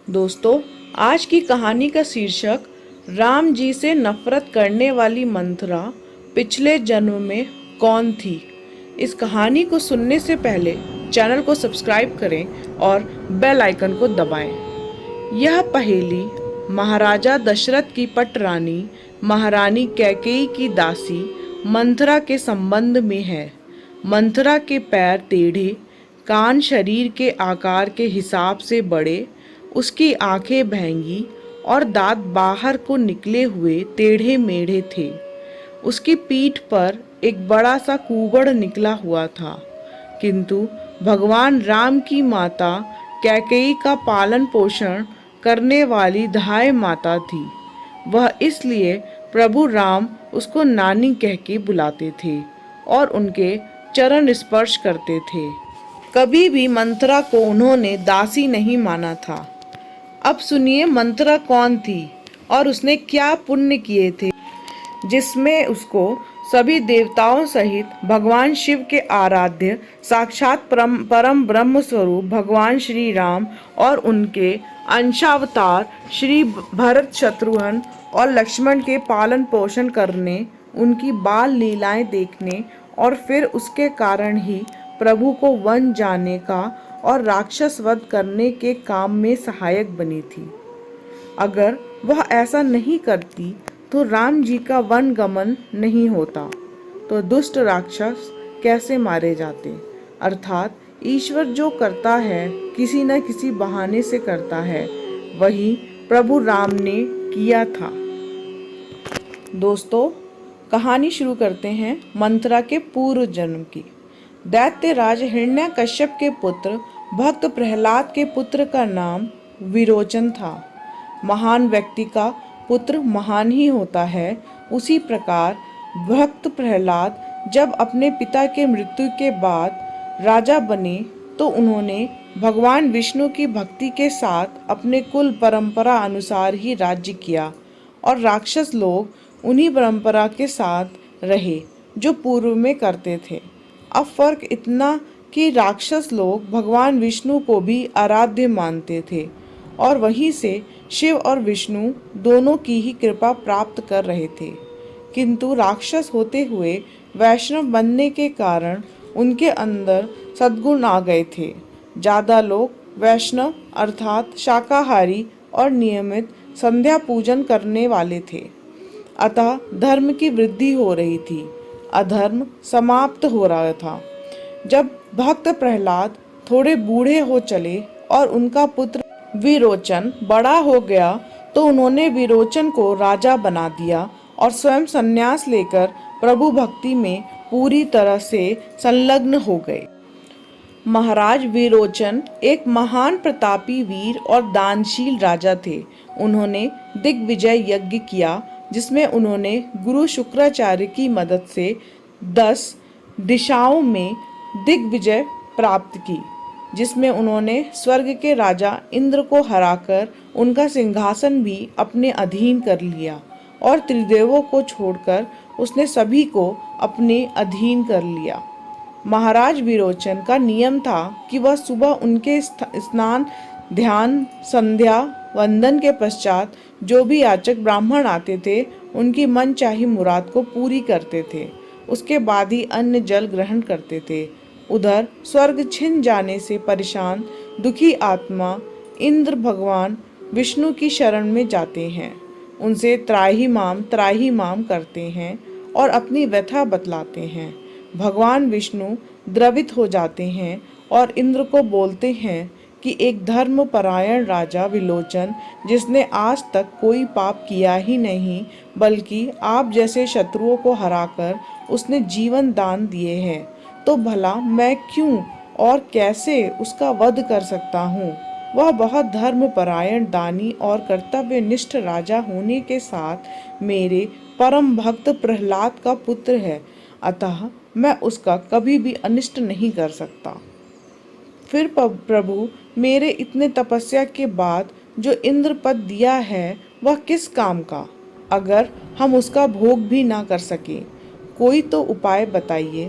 दोस्तों, आज की कहानी का शीर्षक राम जी से नफरत करने वाली मंथरा पिछले जन्म में कौन थी। इस कहानी को सुनने से पहले चैनल को सब्सक्राइब करें और बेल आइकन को दबाएं। यह पहेली महाराजा दशरथ की पटरानी महारानी कैकेयी की दासी मंथरा के संबंध में है। मंथरा के पैर टेढ़े, कान शरीर के आकार के हिसाब से बड़े, उसकी आंखें भैंगी और दांत बाहर को निकले हुए टेढ़े मेढ़े थे। उसकी पीठ पर एक बड़ा सा कुगड़ निकला हुआ था, किंतु भगवान राम की माता कैकेयी का पालन पोषण करने वाली धाय माता थी। वह इसलिए प्रभु राम उसको नानी कह के बुलाते थे और उनके चरण स्पर्श करते थे। कभी भी मंथरा को उन्होंने दासी नहीं माना था। अब सुनिए मंथरा कौन थी और उसने क्या पुण्य किए थे जिसमें उसको सभी देवताओं सहित भगवान शिव के आराध्य साक्षात परम ब्रह्म स्वरूप भगवान श्री राम और उनके अंशावतार श्री भरत, शत्रुघ्न और लक्ष्मण के पालन पोषण करने, उनकी बाल लीलाएं देखने और फिर उसके कारण ही प्रभु को वन जाने का और राक्षस वध करने के काम में सहायक बनी थी। अगर वह ऐसा नहीं करती तो राम जी का वन गमन नहीं होता, तो दुष्ट राक्षस कैसे मारे जाते। अर्थात ईश्वर जो करता है किसी न किसी बहाने से करता है, वही प्रभु राम ने किया था। दोस्तों, कहानी शुरू करते हैं मंथरा के पूर्व जन्म की। दैत्यराज हिरण्यकश्यप के पुत्र भक्त प्रहलाद के पुत्र का नाम विरोचन था। महान व्यक्ति का पुत्र महान ही होता है। उसी प्रकार भक्त प्रहलाद जब अपने पिता के मृत्यु के बाद राजा बने तो उन्होंने भगवान विष्णु की भक्ति के साथ अपने कुल परंपरा अनुसार ही राज्य किया और राक्षस लोग उन्हीं परंपरा के साथ रहे जो पूर्व में करते थे। अब फर्क इतना कि राक्षस लोग भगवान विष्णु को भी आराध्य मानते थे और वहीं से शिव और विष्णु दोनों की ही कृपा प्राप्त कर रहे थे, किंतु राक्षस होते हुए वैष्णव बनने के कारण उनके अंदर सद्गुण आ गए थे। ज़्यादा लोग वैष्णव अर्थात शाकाहारी और नियमित संध्या पूजन करने वाले थे। अतः धर्म की वृद्धि हो रही थी, अधर्म समाप्त हो रहा था। जब भक्त प्रहलाद थोड़े बूढ़े हो चले और उनका पुत्र विरोचन बड़ा हो गया तो उन्होंने विरोचन को राजा बना दिया और स्वयं संन्यास लेकर प्रभु भक्ति में पूरी तरह से संलग्न हो गए। महाराज विरोचन एक महान प्रतापी वीर और दानशील राजा थे। उन्होंने दिग्विजय यज्ञ किया जिसमें उन्होंने गुरु शुक्राचार्य की मदद से 10 दिशाओं में दिग्विजय प्राप्त की, जिसमें उन्होंने स्वर्ग के राजा इंद्र को हराकर उनका सिंहासन भी अपने अधीन कर लिया और त्रिदेवों को छोड़कर उसने सभी को अपने अधीन कर लिया। महाराज विरोचन का नियम था कि वह सुबह उनके स्नान, ध्यान, संध्या वंदन के पश्चात जो भी याचक ब्राह्मण आते थे उनकी मनचाही मुराद को पूरी करते थे। उसके बाद ही अन्न जल ग्रहण करते थे। उधर स्वर्ग छिन जाने से परेशान दुखी आत्मा इंद्र भगवान विष्णु की शरण में जाते हैं, उनसे त्राही माम करते हैं और अपनी व्यथा बतलाते हैं। भगवान विष्णु द्रवित हो जाते हैं और इंद्र को बोलते हैं कि एक धर्मपरायण राजा विलोचन, जिसने आज तक कोई पाप किया ही नहीं बल्कि आप जैसे शत्रुओं को हराकर उसने जीवन दान दिए हैं, तो भला मैं क्यों और कैसे उसका वध कर सकता हूँ। वह बहुत धर्मपरायण, दानी और कर्तव्यनिष्ठ राजा होने के साथ मेरे परम भक्त प्रहलाद का पुत्र है, अतः मैं उसका कभी भी अनिष्ट नहीं कर सकता। फिर प्रभु मेरे इतने तपस्या के बाद जो इंद्र पद दिया है वह किस काम का, अगर हम उसका भोग भी ना कर सके। कोई तो उपाय बताइए।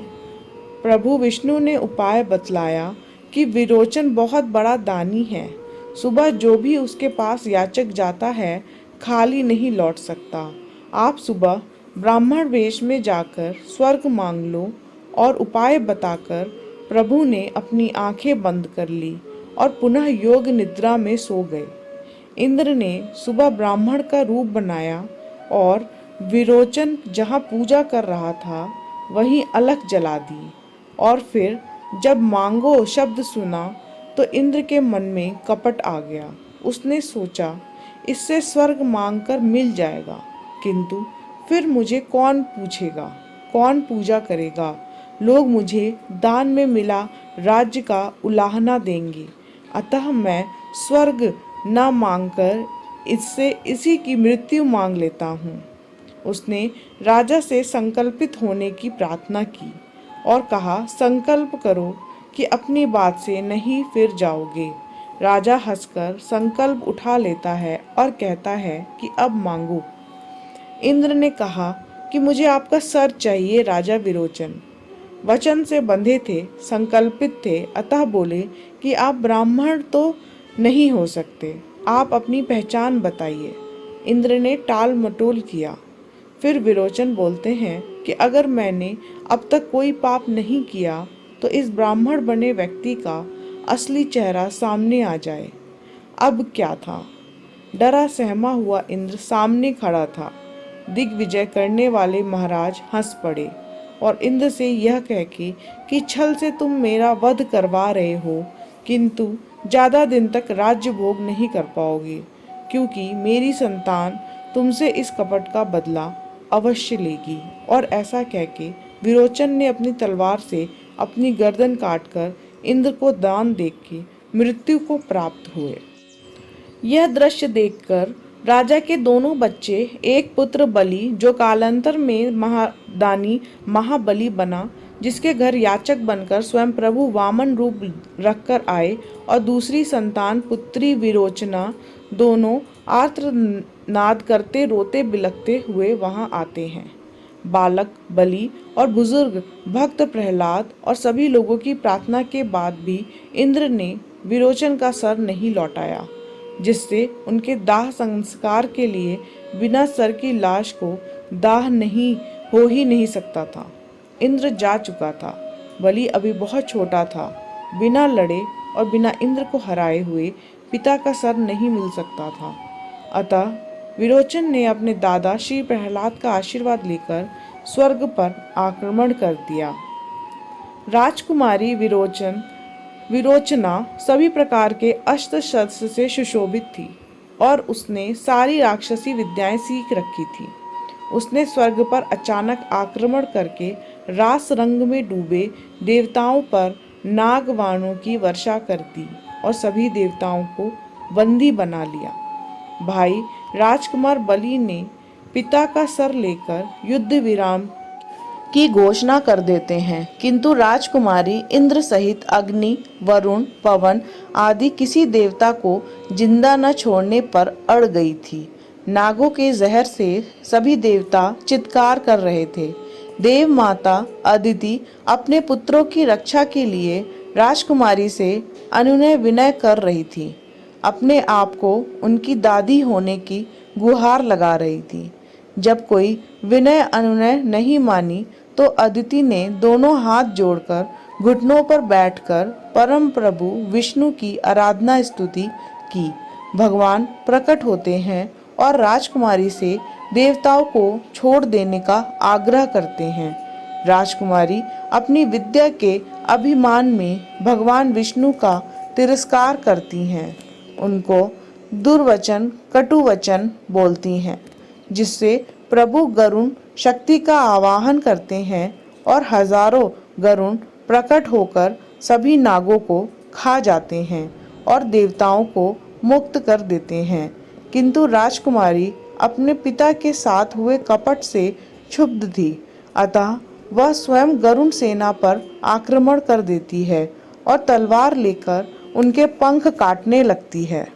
प्रभु विष्णु ने उपाय बतलाया कि विरोचन बहुत बड़ा दानी है, सुबह जो भी उसके पास याचक जाता है खाली नहीं लौट सकता। आप सुबह ब्राह्मण वेश में जाकर स्वर्ग मांग लो। और उपाय बताकर प्रभु ने अपनी आंखें बंद कर ली और पुनः योग निद्रा में सो गए। इंद्र ने सुबह ब्राह्मण का रूप बनाया और विरोचन जहाँ पूजा कर रहा था वहीं अलख जला दी। और फिर जब मांगो शब्द सुना तो इंद्र के मन में कपट आ गया। उसने सोचा इससे स्वर्ग मांगकर मिल जाएगा, किंतु फिर मुझे कौन पूछेगा, कौन पूजा करेगा। लोग मुझे दान में मिला राज्य का उलाहना देंगे। अतः मैं स्वर्ग न मांगकर इससे इसी की मृत्यु मांग लेता हूँ। उसने राजा से संकल्पित होने की प्रार्थना की और कहा, संकल्प करो कि अपनी बात से नहीं फिर जाओगे। राजा हंसकर संकल्प उठा लेता है और कहता है कि अब मांगो। इंद्र ने कहा कि मुझे आपका सर चाहिए राजा विरोचन। वचन से बंधे थे, संकल्पित थे, अतः बोले कि आप ब्राह्मण तो नहीं हो सकते, आप अपनी पहचान बताइए। इंद्र ने टाल मटोल किया। फिर विरोचन बोलते हैं कि अगर मैंने अब तक कोई पाप नहीं किया तो इस ब्राह्मण बने व्यक्ति का असली चेहरा सामने आ जाए। अब क्या था। डरा सहमा हुआ इंद्र सामने खड़ा था। दिग्विजय करने वाले महाराज हंस पड़े और इंद्र से यह कह के कि छल से तुम मेरा वध करवा रहे हो, किंतु ज्यादा दिन तक राज्य भोग नहीं कर पाओगे, क्योंकि मेरी संतान तुमसे इस कपट का बदला अवश्य लेगी। और ऐसा कह के विरोचन ने अपनी तलवार से अपनी गर्दन काटकर इंद्र को दान देख के मृत्यु को प्राप्त हुए। यह दृश्य देखकर राजा के दोनों बच्चे, एक पुत्र बलि जो कालांतर में महादानी महाबली बना, जिसके घर याचक बनकर स्वयं प्रभु वामन रूप रखकर आए, और दूसरी संतान पुत्री विरोचना, दोनों आर्तनाद करते रोते बिलखते हुए वहां आते हैं। बालक बलि और बुजुर्ग भक्त प्रहलाद और सभी लोगों की प्रार्थना के बाद भी इंद्र ने विरोचन का सर नहीं लौटाया, जिससे उनके दाह संस्कार के लिए बिना सर की लाश को दाह नहीं हो ही नहीं सकता था। इंद्र जा चुका था। बलि अभी बहुत छोटा था। बिना लड़े और बिना इंद्र को हराए हुए पिता का सर नहीं मिल सकता था। अतः विरोचन ने अपने दादा श्री प्रहलाद का आशीर्वाद लेकर स्वर्ग पर आक्रमण कर दिया। राजकुमारी विरोचना सभी प्रकार के अस्त्र शस्त्र से सुशोभित थी और उसने सारी राक्षसी विद्याएं सीख रखी थी। उसने स्वर्ग पर अचानक आक्रमण करके रास रंग में डूबे देवताओं पर नागवाणों की वर्षा कर दी और सभी देवताओं को बंदी बना लिया। भाई राजकुमार बलि ने पिता का सर लेकर युद्ध विराम की घोषणा कर देते हैं, किंतु राजकुमारी इंद्र सहित अग्नि, वरुण, पवन आदि किसी देवता को जिंदा न छोड़ने पर अड़ गई थी। नागों के जहर से सभी देवता चित्कार कर रहे थे। देव माता अदिति अपने पुत्रों की रक्षा के लिए राजकुमारी से अनुनय विनय कर रही थी। अपने आप को उनकी दादी होने की गुहार लगा रही थी। जब कोई विनय अनुनय नहीं मानी तो अदिति ने दोनों हाथ जोड़कर घुटनों पर बैठकर परम प्रभु विष्णु की आराधना स्तुति की। भगवान प्रकट होते हैं और राजकुमारी से देवताओं को छोड़ देने का आग्रह करते हैं। राजकुमारी अपनी विद्या के अभिमान में भगवान विष्णु का तिरस्कार करती हैं, उनको दुर्वचन कटु वचन बोलती हैं, जिससे प्रभु गरुण शक्ति का आवाहन करते हैं और हजारों गरुण प्रकट होकर सभी नागों को खा जाते हैं और देवताओं को मुक्त कर देते हैं। किंतु राजकुमारी अपने पिता के साथ हुए कपट से क्षुब्ध थी, अतः वह स्वयं गरुण सेना पर आक्रमण कर देती है और तलवार लेकर उनके पंख काटने लगती है।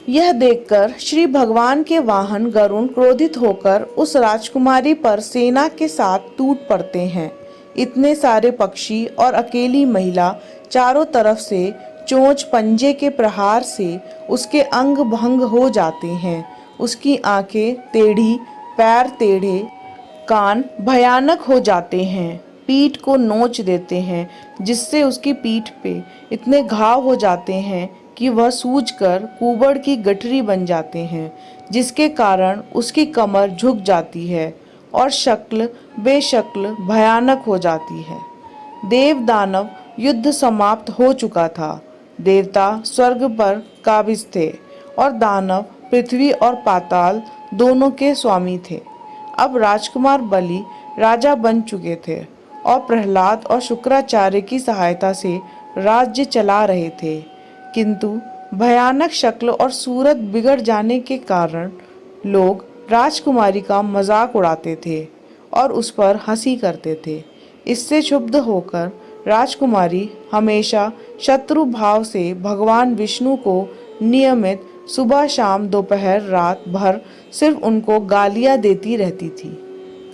यह देखकर श्री भगवान के वाहन गरुण क्रोधित होकर उस राजकुमारी पर सेना के साथ टूट पड़ते हैं। इतने सारे पक्षी और अकेली महिला चारों तरफ से चोंच पंजे के प्रहार से उसके अंग भंग हो जाते हैं। उसकी आंखें टेढ़ी, पैर टेढ़े, कान भयानक हो जाते हैं, पीठ को नोच देते हैं, जिससे उसकी पीठ पे इतने घाव हो जाते हैं कि वह सूजकर कुबड़ की गठरी बन जाते हैं, जिसके कारण उसकी कमर झुक जाती है और शक्ल बेशक्ल भयानक हो जाती है। देव दानव युद्ध समाप्त हो चुका था। देवता स्वर्ग पर काबिज थे और दानव पृथ्वी और पाताल दोनों के स्वामी थे। अब राजकुमार बलि राजा बन चुके थे और प्रहलाद और शुक्राचार्य की सहायता से राज्य चला रहे थे, किंतु भयानक शक्ल और सूरत बिगड़ जाने के कारण लोग राजकुमारी का मजाक उड़ाते थे और उस पर हंसी करते थे। इससे क्षुब्ध होकर राजकुमारी हमेशा शत्रु भाव से भगवान विष्णु को नियमित सुबह शाम दोपहर रात भर सिर्फ उनको गालियां देती रहती थी।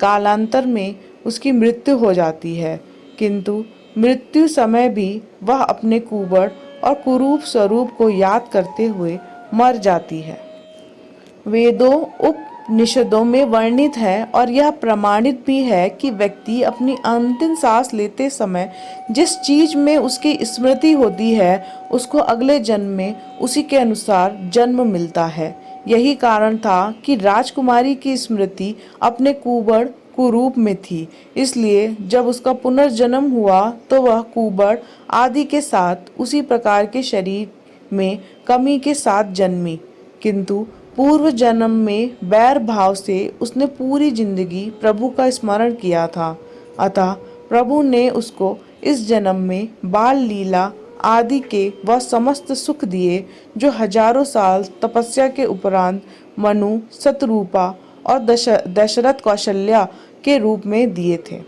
कालांतर में उसकी मृत्यु हो जाती है, किंतु मृत्यु समय भी वह अपने कुबड़ और कुरूप स्वरूप को याद करते हुए मर जाती है। वेदों उपनिषदों में वर्णित है और यह प्रमाणित भी है कि व्यक्ति अपनी अंतिम सांस लेते समय जिस चीज में उसकी स्मृति होती है उसको अगले जन्म में उसी के अनुसार जन्म मिलता है। यही कारण था कि राजकुमारी की स्मृति अपने कुबड़ कुरूप में थी, इसलिए जब उसका पुनर्जन्म हुआ तो वह कुबड़ आदि के साथ उसी प्रकार के शरीर में कमी के साथ जन्मी, किंतु पूर्व जन्म में बैर भाव से उसने पूरी जिंदगी प्रभु का स्मरण किया था। अतः प्रभु ने उसको इस जन्म में बाल लीला आदि के वह समस्त सुख दिए जो हजारों साल तपस्या के उपरांत मनु, शतरूपा और दशरथ कौशल्या के रूप में दिए थे।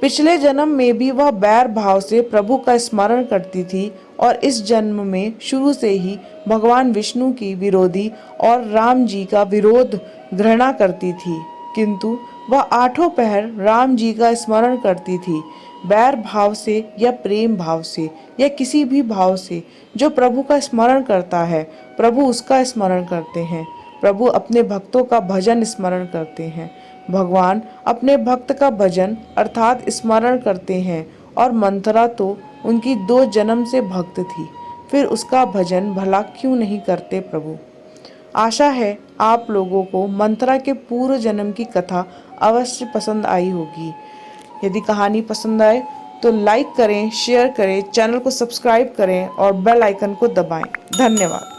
पिछले जन्म में भी वह बैर भाव से प्रभु का स्मरण करती थी और इस जन्म में शुरू से ही भगवान विष्णु की विरोधी और राम जी का विरोध घृणा करती थी, किंतु वह आठों पहर राम जी का स्मरण करती थी। बैर भाव से या प्रेम भाव से या किसी भी भाव से जो प्रभु का स्मरण करता है, प्रभु उसका स्मरण करते हैं। प्रभु अपने भक्तों का भजन स्मरण करते हैं। भगवान अपने भक्त का भजन अर्थात स्मरण करते हैं और मंथरा तो उनकी 2 जन्म से भक्त थी, फिर उसका भजन भला क्यों नहीं करते प्रभु। आशा है आप लोगों को मंथरा के पूर्व जन्म की कथा अवश्य पसंद आई होगी। यदि कहानी पसंद आए तो लाइक करें, शेयर करें, चैनल को सब्सक्राइब करें और बेल आइकन को दबाएं। धन्यवाद।